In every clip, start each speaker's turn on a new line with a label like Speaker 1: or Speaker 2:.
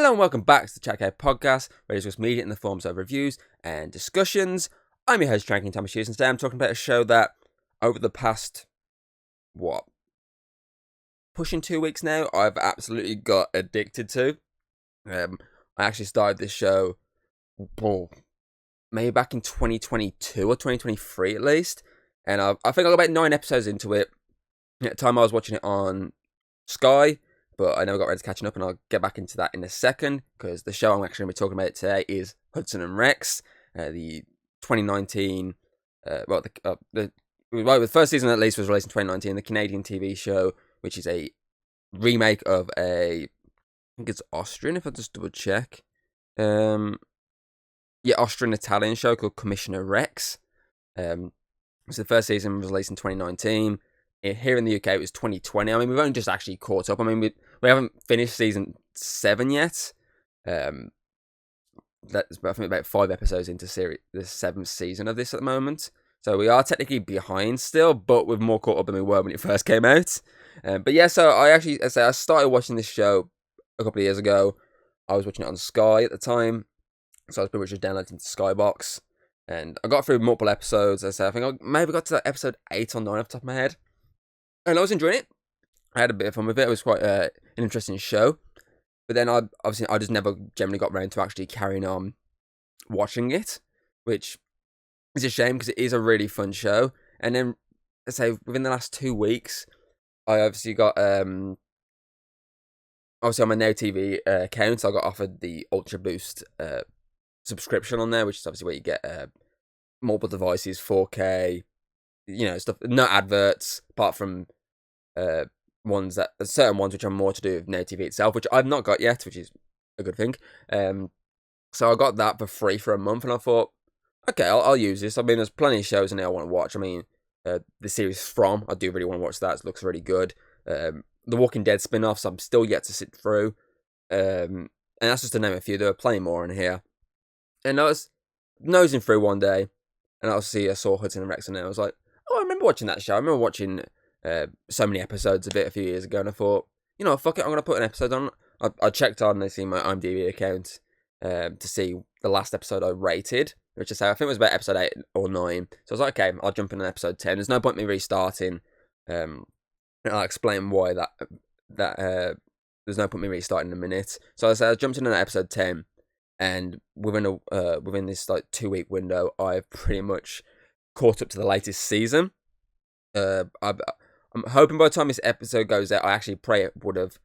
Speaker 1: Hello and welcome back to the Chat Podcast, where we discuss media in the forms of reviews and discussions. I'm your host, Tranking Thomas Hughes, and today I'm talking about a show that over the past, pushing 2 weeks now, I've absolutely got addicted to. I actually started this show, maybe back in 2022 or 2023 at least, and I think I got about 9 episodes into it. At the time I was watching it on Sky, but I never got around to catching up, and I'll get back into that in a second, because the show I'm actually going to be talking about today is Hudson and Rex, the 2019, the first season at least was released in 2019, the Canadian TV show, which is a remake of I think it's Austrian, if I just double check, Austrian-Italian show called Commissioner Rex. So the first season was released in 2019. Here in the UK, it was 2020. I mean, we've only just actually caught up. I mean, we haven't finished season 7 yet. That's I think about 5 episodes into the 7th season of this at the moment. So we are technically behind still, but we're more caught up than we were when it first came out. So I started watching this show a couple of years ago. I was watching it on Sky at the time, so I was pretty much just downloading the Skybox, and I got through multiple episodes. I think I maybe got to that episode 8 or 9 off the top of my head. And I was enjoying it. I had a bit of fun with it. It was quite an interesting show. But then I just never generally got around to actually carrying on watching it, which is a shame because it is a really fun show. And then, let's say, within the last 2 weeks, I obviously got, on my Now TV account, I got offered the Ultra Boost subscription on there, which is obviously where you get multiple devices, 4K, stuff, no adverts, apart from certain ones which are more to do with Now TV itself, which I've not got yet, which is a good thing. So I got that for free for a month, and I thought, okay, I'll use this. I mean, there's plenty of shows in there I want to watch. I mean, the series From, I do really want to watch that. It looks really good. The Walking Dead spin-offs, I'm still yet to sit through. And that's just to name a few. There are plenty more in here. And I was nosing through one day, and I saw Hudson and Rex, and I was like, oh, I remember watching that show. I remember watching so many episodes of it a few years ago, and I thought, fuck it, I'm going to put an episode on. I checked on, and see my IMDb account to see the last episode I rated, which is I think it was about episode 8 or 9. So I was like, okay, I'll jump in on episode 10. There's no point me restarting. I'll explain why there's no point me restarting in a minute. So I jumped in on episode 10, and within this 2-week window, I've pretty much caught up to the latest season. I'm hoping by the time this episode goes out, I actually pray it would have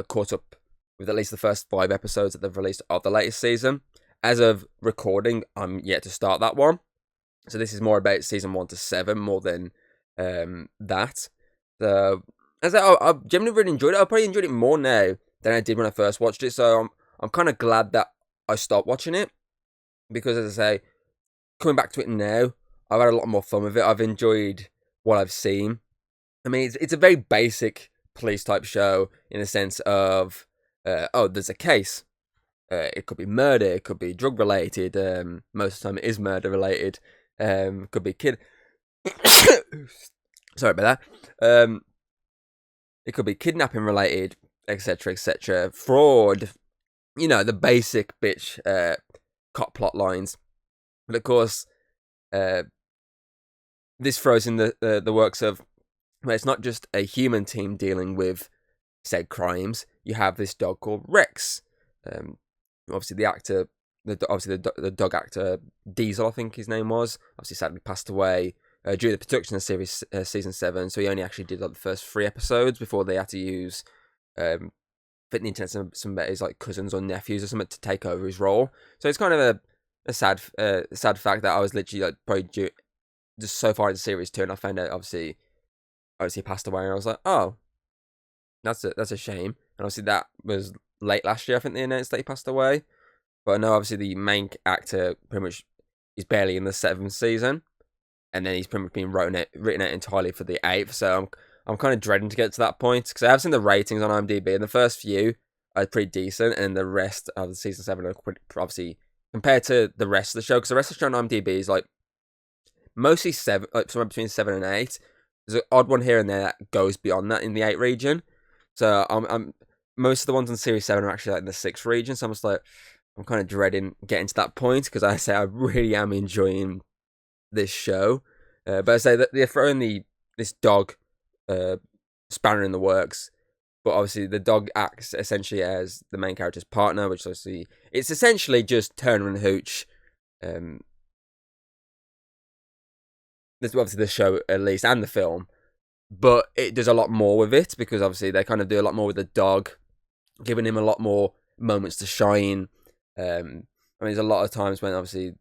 Speaker 1: caught up with at least the first 5 episodes that they've released of the latest season. As of recording, I'm yet to start that one. So this is more about season 1 to 7 more than that. So I've generally really enjoyed it. I probably enjoyed it more now than I did when I first watched it. So I'm kind of glad that I stopped watching it, because as I say, coming back to it now, I've had a lot more fun with it. I've enjoyed what I've seen. I mean, it's a very basic police type show in the sense of, there's a case. It could be murder, it could be drug related. Most of the time it is murder related. Could be sorry about that. It could be kidnapping related, etc., etc. Fraud. The basic bitch cop plot lines. But of course, this throws in the works of, well, it's not just a human team dealing with said crimes. You have this dog called Rex. Obviously the actor, the dog actor Diesel, I think his name was, obviously sadly passed away during the production of series season 7. So he only actually did the first 3 episodes before they had to use fit the internet some of his cousins or nephews or something to take over his role. So it's kind of a sad fact that I was literally probably just so far into series 2, and I found out obviously he passed away, and I was like, oh, that's a shame. And obviously that was late last year, I think they announced that he passed away. But I know obviously the main actor pretty much is barely in the 7th season, and then he's pretty much been written out entirely for the 8th. So I'm kind of dreading to get to that point, because I have seen the ratings on IMDb, and the first few are pretty decent, and the rest of the season 7 are obviously compared to the rest of the show, because the rest of the show on IMDb is mostly 7, somewhere between 7 and 8. There's an odd one here and there that goes beyond that in the 8 region. So I'm most of the ones on Series 7 are actually like in the 6th region, so I'm kind of dreading getting to that point, because I say I really am enjoying this show. But I say that they're throwing this dog spanner in the works, but obviously the dog acts essentially as the main character's partner, which obviously it's essentially just Turner and Hooch. There's obviously the show at least and the film, but it does a lot more with it, because obviously they kind of do a lot more with the dog, giving him a lot more moments to shine. I mean, there's a lot of times when obviously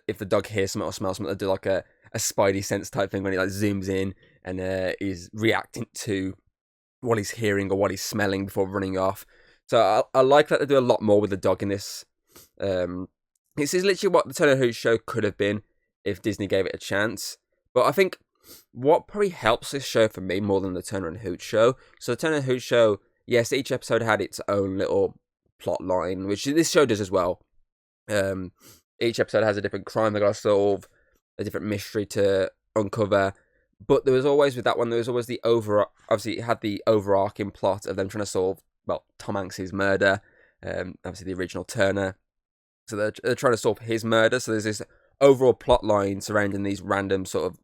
Speaker 1: if the dog hears something or smells something, they do like a spidey sense type thing when he like zooms in and is reacting to what he's hearing or what he's smelling before running off. So I like that they do a lot more with the dog in this. This is literally what the Turner Hooch show could have been if Disney gave it a chance. But I think what probably helps this show for me more than the Turner and Hooch show. So the Turner and Hooch show, yes, each episode had its own little plot line, which this show does as well. Each episode has a different crime they got to solve, a different mystery to uncover. But there was always, with that one, there was always obviously it had the overarching plot of them trying to solve, well, Tom Hanks' murder, obviously the original Turner. So they're trying to solve his murder. So there's this overall plot line surrounding these random sort of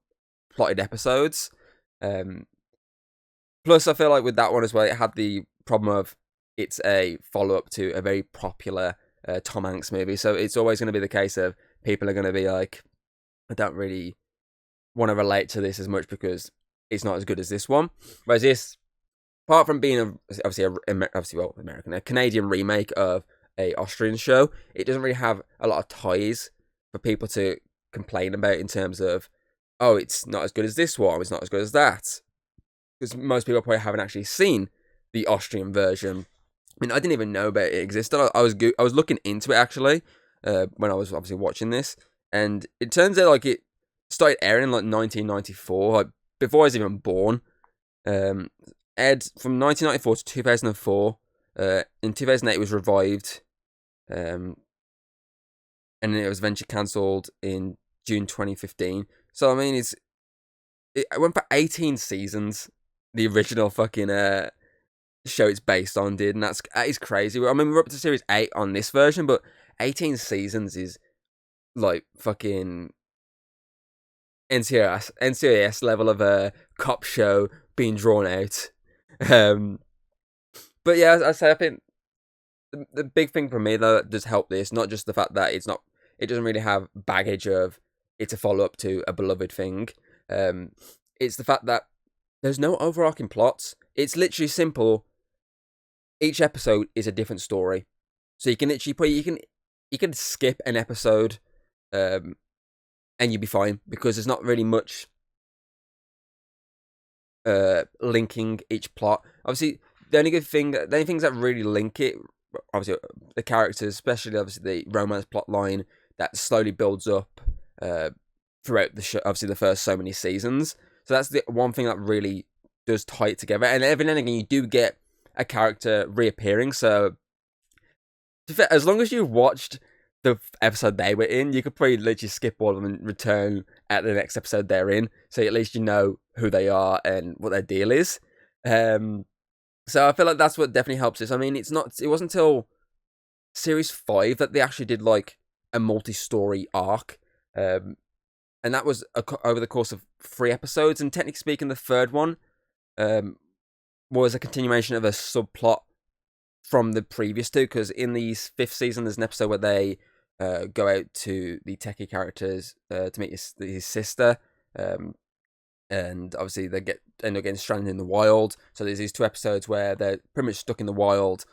Speaker 1: plotted episodes. Plus, I feel like with that one as well, it had the problem of it's a follow-up to a very popular Tom Hanks movie. So it's always going to be the case of people are going to be like, I don't really want to relate to this as much because it's not as good as this one. Whereas this, apart from being a Canadian remake of a Austrian show, it doesn't really have a lot of ties for people to complain about in terms of, oh, it's not as good as this one, it's not as good as that. Because most people probably haven't actually seen the Austrian version. I mean, I didn't even know about it existed. I was looking into it actually when I was obviously watching this, and it turns out like it started airing in like 1994, like before I was even born. Aired from 1994 to 2004. In 2008 it was revived, and then it was eventually cancelled in June 2015. So I mean, it went for 18 seasons. The original fucking show it's based on did, and that is crazy. I mean, we're up to series 8 on this version, but 18 seasons is like fucking NCIS level of a cop show being drawn out. But yeah, I say I think the big thing for me though that does help this, not just the fact that it doesn't really have baggage of it's a follow up to a beloved thing. It's the fact that there's no overarching plots. It's literally simple. Each episode is a different story, so you can literally you can skip an episode, and you'll be fine because there's not really much linking each plot. Obviously, the only things that really link it, obviously the characters, especially obviously the romance plot line that slowly builds up throughout the show. Obviously, the first so many seasons. So that's the one thing that really does tie it together. And every now and again, you do get a character reappearing. So as long as you watched the episode they were in, you could probably literally skip all of them and return at the next episode they're in. So at least you know who they are and what their deal is. So I feel like that's what definitely helps this. I mean, it wasn't until series 5 that they actually did like a multi-story arc. And that was over the course of 3 episodes. And technically speaking, the third one was a continuation of a subplot from the previous 2. Because in the 5th season, there's an episode where they go out to the techie characters to meet his sister. And obviously they end up getting stranded in the wild. So there's these 2 episodes where they're pretty much stuck in the wild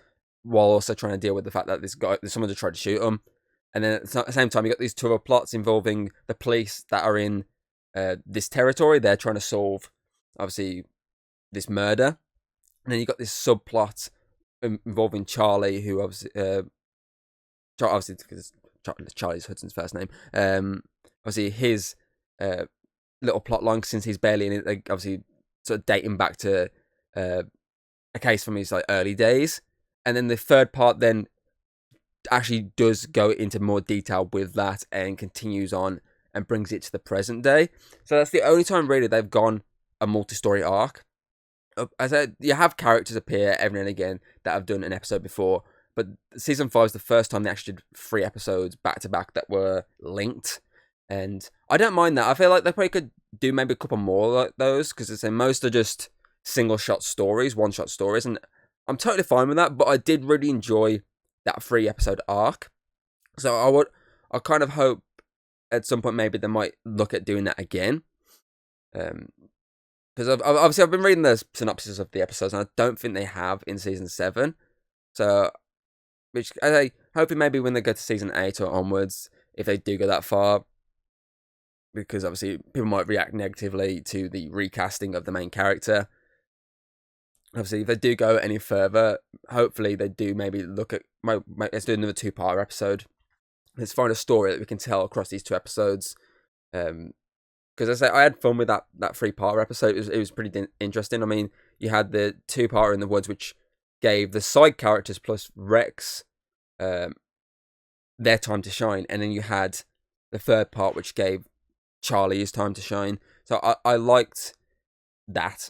Speaker 1: while also trying to deal with the fact that there's someone to try to shoot them. And then at the same time, you got these 2 other plots involving the police that are in this territory. They're trying to solve, obviously, this murder. And then you got this subplot involving Charlie, who obviously because Charlie's Hudson's first name. Obviously, his little plot line, since he's barely in it, like, obviously sort of dating back to a case from his like early days. And then the third part then actually does go into more detail with that and continues on and brings it to the present day. So that's the only time really they've gone a multi-story arc. as you have characters appear every now and again that have done an episode before, but season 5 is the first time they actually did 3 episodes back to back that were linked, and I don't mind that. I feel like they probably could do maybe a couple more like those, because most are just single shot stories, one shot stories, and I'm totally fine with that. But I did really enjoy that 3 episode arc, so I kind of hope at some point maybe they might look at doing that again. Because I've been reading the synopsis of the episodes, and I don't think they have in season 7. So, which I hoping maybe when they go to season 8 or onwards, if they do go that far, because obviously people might react negatively to the recasting of the main character. Obviously, if they do go any further, hopefully they do maybe look at let's do another 2-part episode. Let's find a story that we can tell across these 2 episodes. Because I say I had fun with that 3-part episode. It was pretty interesting. I mean, you had the 2-part in the woods, which gave the side characters plus Rex their time to shine, and then you had the 3rd part, which gave Charlie his time to shine. So I liked that.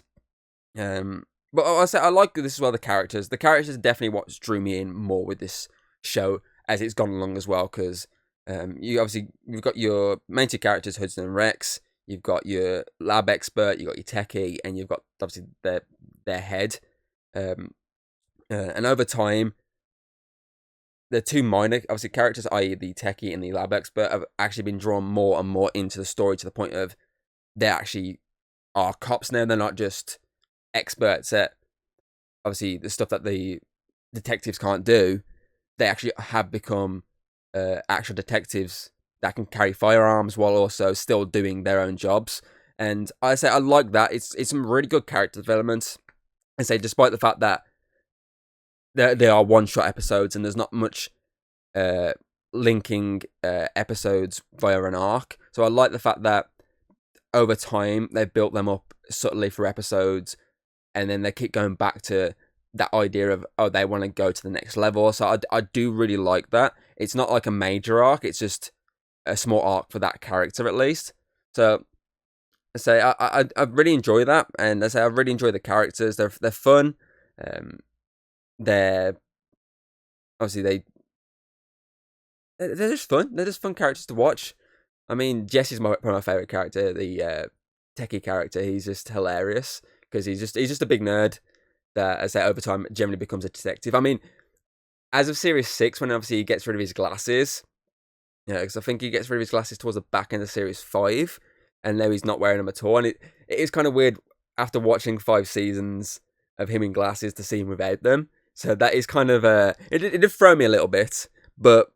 Speaker 1: But I say I like this as well. The characters are definitely what drew me in more with this show as it's gone along as well. Because you've got your main 2 characters, Hudson and Rex. You've got your lab expert, you've got your techie, and you've got obviously their head. And over time, the 2 minor obviously characters, i.e. the techie and the lab expert, have actually been drawn more and more into the story to the point of they actually are cops now. They're not just experts at obviously the stuff that the detectives can't do. They actually have become actual detectives that can carry firearms while also still doing their own jobs. And I say I like that. It's some really good character development. And say despite the fact that there are one-shot episodes and there's not much linking episodes via an arc. So I like the fact that over time they've built them up subtly for episodes, and then they keep going back to that idea of, oh, they want to go to the next level. So I do really like that. It's not like a major arc. It's just a small arc for that character at least. So I say I really enjoy that, and I say I really enjoy the characters. They're fun. They're obviously they're just fun. They're just fun characters to watch. I mean, Jesse's one of my favorite character, the techie character. He's just hilarious because he's just a big nerd that, as I say, over time generally becomes a detective. I mean, as of series 6, when obviously he gets rid of his glasses. Yeah, because I think he gets rid of his glasses towards the back end of series 5, and now he's not wearing them at all. And it is kind of weird after watching 5 seasons of him in glasses to see him without them. So that is kind of it did throw me a little bit, but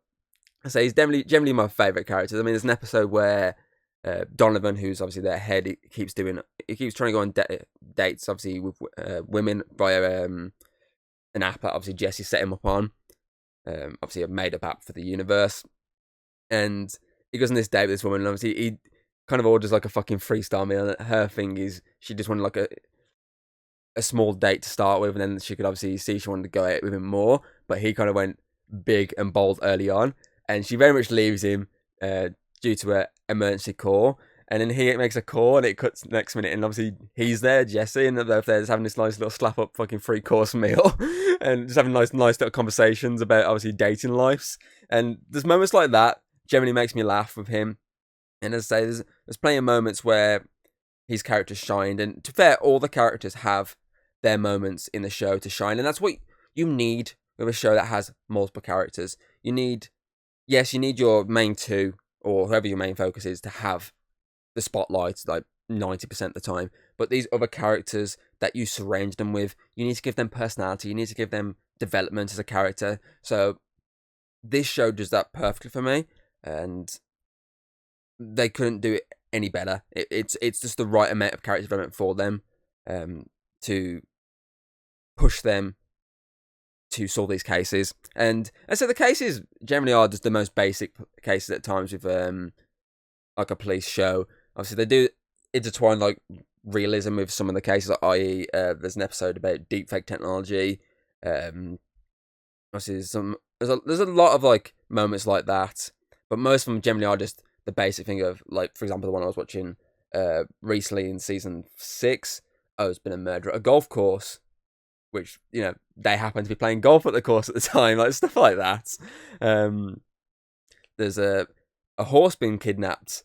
Speaker 1: I say he's generally my favourite character. I mean, there's an episode where Donovan, who's obviously their head, he keeps trying to go on dates, obviously with women via an app that obviously Jesse set him up on. Obviously a made up app for the universe. And he goes on this date with this woman, and obviously he kind of orders like a fucking freestyle meal. And her thing is she just wanted like a small date to start with, and then she could obviously see she wanted to go out with him more. But he kind of went big and bold early on, and she very much leaves him due to an emergency call. And then he makes a call, and it cuts next minute, and obviously he's there, Jesse, and they're just having this nice little slap up fucking 3-course meal, and just having nice little conversations about obviously dating lives. And there's moments like that generally makes me laugh with him. And as I say, there's plenty of moments where his character shined, and to be fair, all the characters have their moments in the show to shine, and that's what you need with a show that has multiple characters. You need your main 2, or whoever your main focus is, to have the spotlight like 90% of the time, but these other characters that you surround them with, you need to give them personality, you need to give them development as a character. So this show does that perfectly for me, and they couldn't do it any better. It's just the right amount of character development for them to push them to solve these cases. And so the cases generally are just the most basic cases at times with like a police show. Obviously they do intertwine like realism with some of the cases, i.e. there's an episode about deepfake technology. Obviously there's a lot of like moments like that, but most of them generally are just the basic thing of, like, for example, the one I was watching recently in season 6, oh, there's been a murder at a golf course, which, you know, they happen to be playing golf at the course at the time, like stuff like that. There's a horse being kidnapped.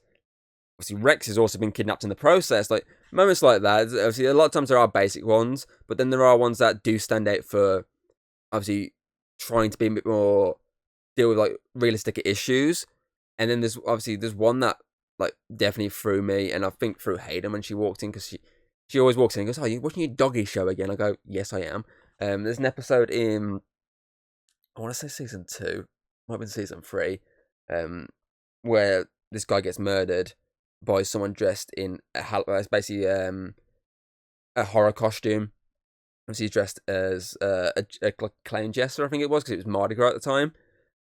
Speaker 1: Obviously, Rex has also been kidnapped in the process. Like, moments like that, obviously, a lot of times there are basic ones, but then there are ones that do stand out for, obviously, trying to be a bit more, deal with, like, realistic issues. And then there's one that, like, definitely threw me, and I think threw Hayden when she walked in, because she always walks in and goes, "Oh, you watching your doggy show again?" I go, "Yes, I am." There's an episode in, I want to say season 2, might have been season 3, where this guy gets murdered by someone dressed in it's basically a horror costume. He's dressed as a clown jester, I think it was, because it was Mardi Gras at the time,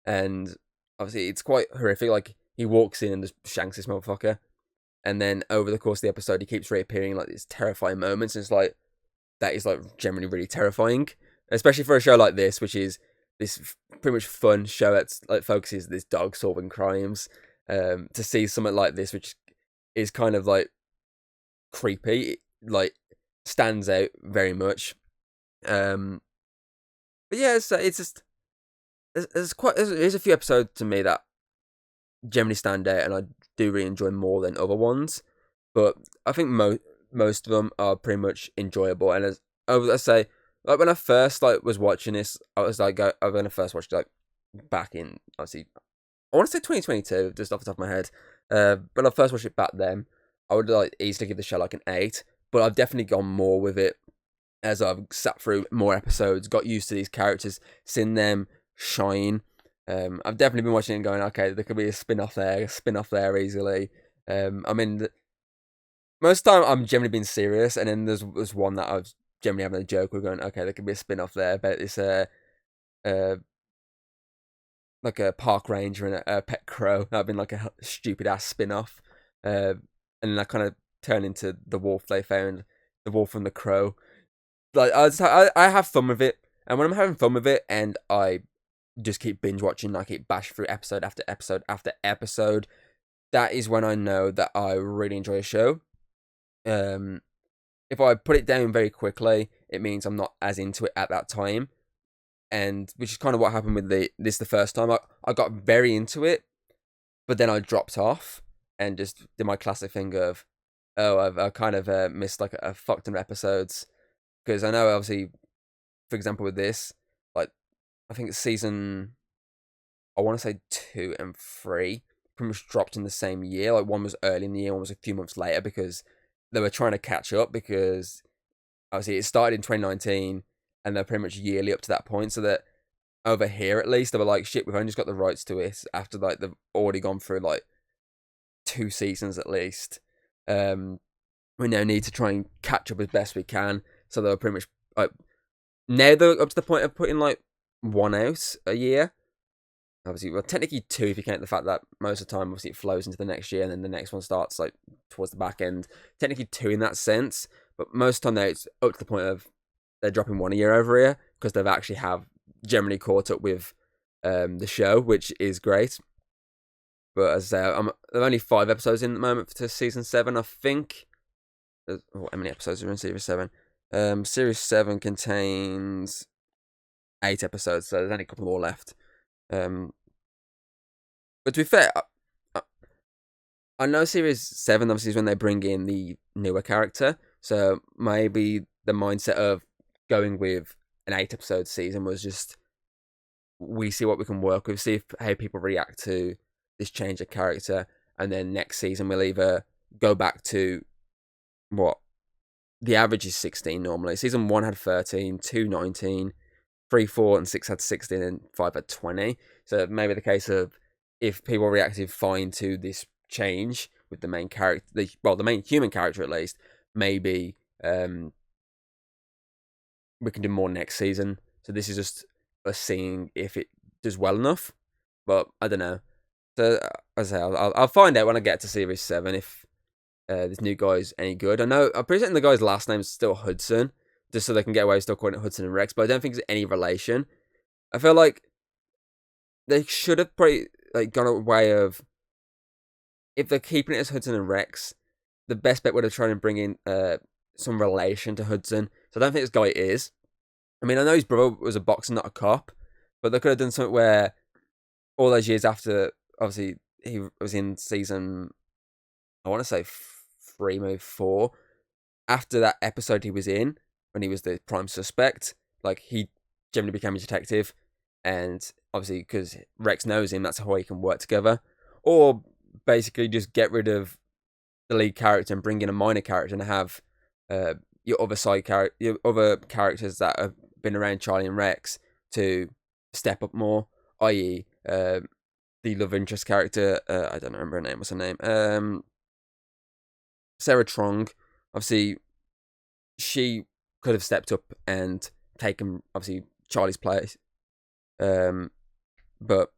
Speaker 1: and obviously it's quite horrific. Like, he walks in and just shanks this motherfucker, and then over the course of the episode, he keeps reappearing like these terrifying moments, and it's like, that is like generally really terrifying, especially for a show like this, which is this pretty much fun show that like focuses this dog solving crimes. To see something like this, which is kind of like creepy, like stands out very much. But yeah, it's just there's a few episodes to me that generally stand out, and I do really enjoy more than other ones. But I think most of them are pretty much enjoyable. And as I say, like when I first was watching this, I was like, when I first watched it, like back in, obviously, I want to say 2022, just off the top of my head. When I first watched it back then, I would like easily give the show like an 8. But I've definitely gone more with it as I've sat through more episodes, got used to these characters, seen them shine. I've definitely been watching it and going, okay, there could be a spin-off there easily. I mean, most of the time I'm generally being serious, and then there's one that I was generally having a joke with, going, okay, there could be a spin-off there, but it's like a park ranger and a pet crow. That'd been like a stupid ass spin-off. And then that kind of turned into the wolf they found, the wolf and the crow. Like, I have fun with it, and when I'm having fun with it, and I just keep binge watching, I keep bashing through episode after episode after episode, that is when I know that I really enjoy a show. If I put it down very quickly, it means I'm not as into it at that time, and which is kind of what happened with the first time. I got very into it, but then I dropped off and just did my classic thing of, oh, I kind of missed like a fuck ton of episodes, because I know obviously, for example, with this, like I think season, I want to say 2 and 3 pretty much dropped in the same year. Like, one was early in the year, one was a few months later, because they were trying to catch up, because obviously it started in 2019 and they're pretty much yearly up to that point. So that over here, at least, they were like, shit, we've only just got the rights to it after like they've already gone through like 2 seasons at least. We now need to try and catch up as best we can. So they were pretty much like, now they're up to the point of putting like 1 out a year. Obviously, well, technically 2 if you count the fact that most of the time, obviously, it flows into the next year, and then the next one starts like towards the back end. Technically 2 in that sense, but most of the time now it's up to the point of they're dropping 1 a year over here, because they've actually have generally caught up with the show, which is great. But as I say, there are only 5 episodes in at the moment to season 7, I think. How many episodes are in series 7? Series 7 contains 8 episodes, so there's only a couple more left. But to be fair, I know series 7 obviously is when they bring in the newer character, so maybe the mindset of going with an 8 episode season was just, we see what we can work with, see how people react to this change of character, and then next season we'll either go back to what the average is 16 normally. Season 1 had 13, 2 19, 3, 4, and 6 had 16, and 5 had 20. So maybe the case of, if people reacted fine to this change with the main character, the main human character at least, maybe we can do more next season. So this is just us seeing if it does well enough. But I don't know. So as I say, I'll find out when I get to series 7 if this new guy's any good. I know, I'm pretty certain the guy's last name's still Hudson, just so they can get away with still calling it Hudson and Rex, but I don't think there's any relation. I feel like they should have probably like gone a way of, if they're keeping it as Hudson and Rex, the best bet would have tried to bring in some relation to Hudson. So I don't think this guy is. I mean, I know his brother was a boxer, not a cop, but they could have done something where all those years after, obviously, he was in season, I want to say 3, maybe 4. After that episode he was in, when he was the prime suspect, like, he generally became a detective, and obviously, because Rex knows him, that's how he can work together. Or basically just get rid of the lead character and bring in a minor character and have your other characters that have been around Charlie and Rex to step up more, i.e., the love interest character. I don't remember her name. What's her name? Sarah Trong. Obviously, she could have stepped up and taken obviously Charlie's place. But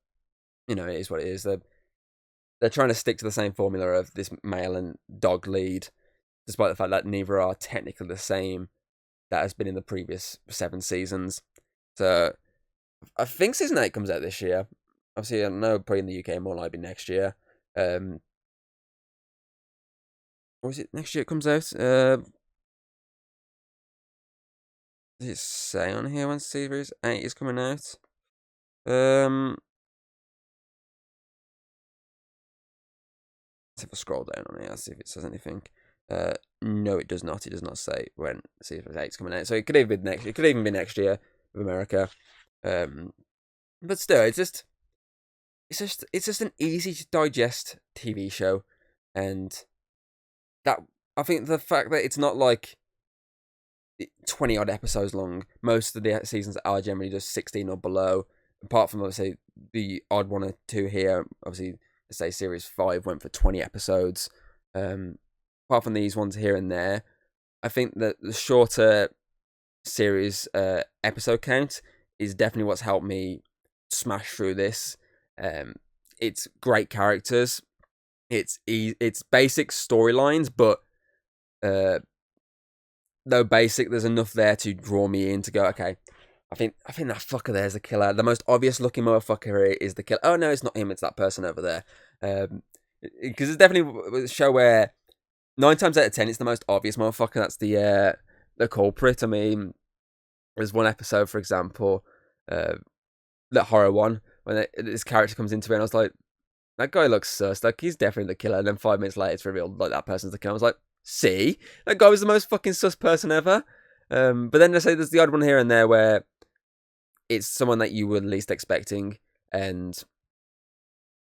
Speaker 1: it is what it is. They're trying to stick to the same formula of this male and dog lead, despite the fact that neither are technically the same that has been in the previous 7 seasons. So I think season 8 comes out this year. Obviously, I know probably in the UK more likely next year. Or is it next year it comes out? Does it say on here when series 8 is coming out? Let's have a scroll down on here, see if it says anything. No, it does not. It does not say when series 8 is coming out. So it could even be next. It could even be next year with America. But still, it's just an easy to digest TV show, and that I think the fact that it's not like 20 odd episodes long. Most of the seasons are generally just 16 or below. Apart from obviously the odd 1 or 2 here. Obviously, let's say series 5 went for 20 episodes. Apart from these ones here and there, I think that the shorter series episode count is definitely what's helped me smash through this. It's great characters. It's basic storylines, but though basic, there's enough there to draw me in to go, okay, I think that fucker there's the killer. The most obvious looking motherfucker here is the killer. Oh no, it's not him, it's that person over there. Because it's definitely a show where 9 times out of 10 it's the most obvious motherfucker. That's the culprit. I mean, there's one episode, for example, the horror one, when this character comes into it, and I was like, that guy looks sus, like he's definitely the killer. And then 5 minutes later, it's revealed like that person's the killer. I was like, see, that guy was the most fucking sus person ever. But then I say there's the odd one here and there where it's someone that you were least expecting, and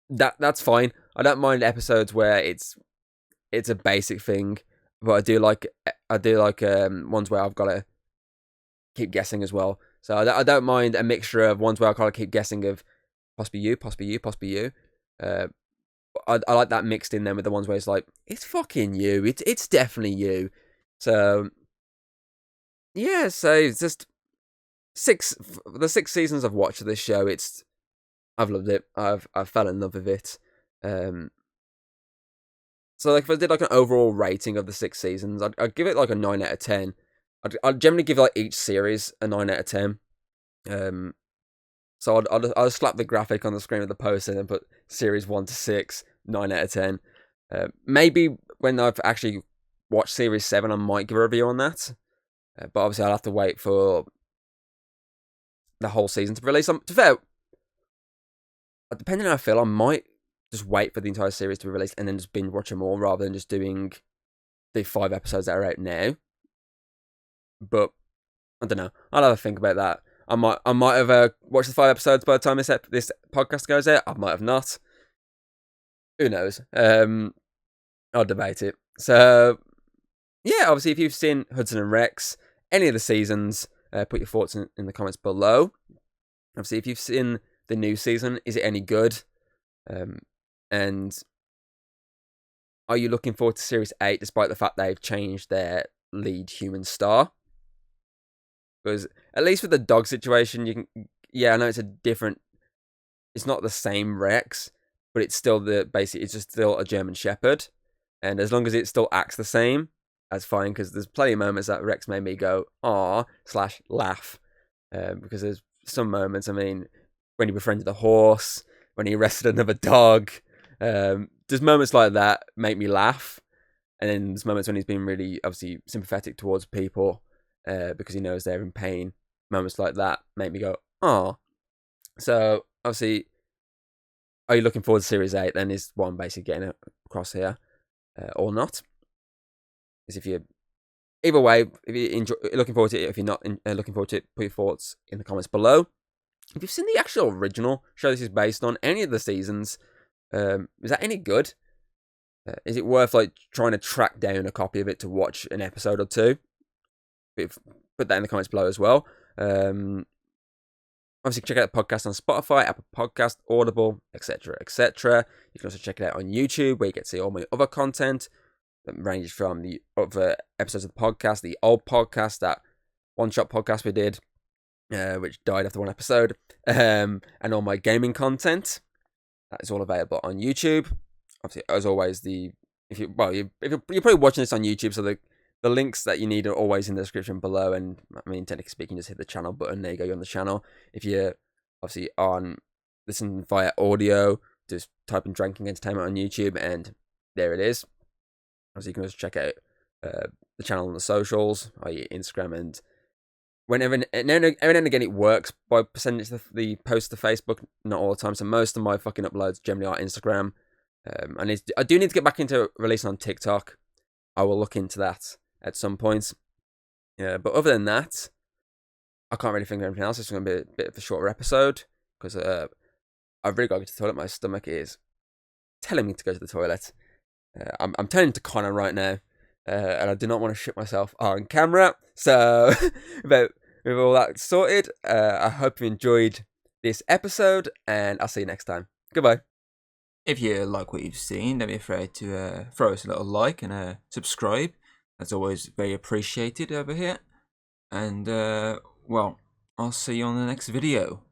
Speaker 1: that's fine. I don't mind episodes where it's a basic thing, but I do like ones where I've got to keep guessing as well. So I don't mind a mixture of ones where I kind of keep guessing of possibly you, possibly you, possibly you. I like that mixed in then with the ones where it's like, it's fucking you. It's definitely you. So yeah, so it's just the 6 seasons I've watched of this show. I've loved it. I've fell in love with it. So like if I did like an overall rating of the 6 seasons, I'd give it like a 9 out of 10. I'd generally give like each series a 9 out of 10. So I'll slap the graphic on the screen of the poster and then put series 1 to 6, 9 out of 10. Maybe when I've actually watched series 7, I might give a review on that. But obviously I'll have to wait for the whole season to release. To be fair, depending on how I feel, I might just wait for the entire series to be released and then just binge watch them all rather than just doing the 5 episodes that are out now. But I don't know. I'll have a think about that. I might have watched the 5 episodes by the time this podcast goes out. I might have not. Who knows? I'll debate it. So yeah, obviously, if you've seen Hudson and Rex, any of the seasons, put your thoughts in the comments below. Obviously, if you've seen the new season, is it any good? And are you looking forward to Series 8 despite the fact they've changed their lead human star? Because at least with the dog situation, I know it's not the same Rex, but it's still it's just still a German Shepherd. And as long as it still acts the same, that's fine, because there's plenty of moments that Rex made me go, /laugh. Because there's some moments, I mean, when he befriended a horse, when he arrested another dog, there's moments like that make me laugh. And then there's moments when he's been really, obviously, sympathetic towards people because he knows they're in pain. Moments like that make me go, oh. So, obviously, are you looking forward to Series 8? Then is what I'm basically getting across here, or not. Is if you, either way, if you're looking forward to it, if you're not looking forward to it, put your thoughts in the comments below. If you've seen the actual original show this is based on, any of the seasons, is that any good? Is it worth like trying to track down a copy of it to watch an episode or two? Put that in the comments below as well. Obviously, check out the podcast on Spotify, Apple Podcast, Audible, etc., etc. You can also check it out on YouTube, where you get to see all my other content that ranges from the other episodes of the podcast, the old podcast, that one-shot podcast we did, which died after one episode, and all my gaming content. That is all available on YouTube. Obviously, as always, if you're probably watching this on YouTube, so the links that you need are always in the description below. And I mean, technically speaking, just hit the channel button. There you go, you're on the channel. If you're obviously listening via audio, just type in Drinking Entertainment on YouTube, and there it is. Obviously, you can also check out the channel on the socials, i.e. Instagram, and whenever and again it works by percentage the post to Facebook, not all the time. So most of my fucking uploads generally are Instagram. I do need to get back into releasing on TikTok. I will look into that at some point. Yeah, but other than that, I can't really think of anything else. It's going to be a bit of a shorter episode because I've really got to go to the toilet. My stomach is telling me to go to the toilet. I'm turning to Connor right now, and I do not want to shit myself on camera. So, with all that sorted, I hope you enjoyed this episode, and I'll see you next time. Goodbye.
Speaker 2: If you like what you've seen, don't be afraid to throw us a little like and subscribe. That's always very appreciated over here. And, well, I'll see you on the next video.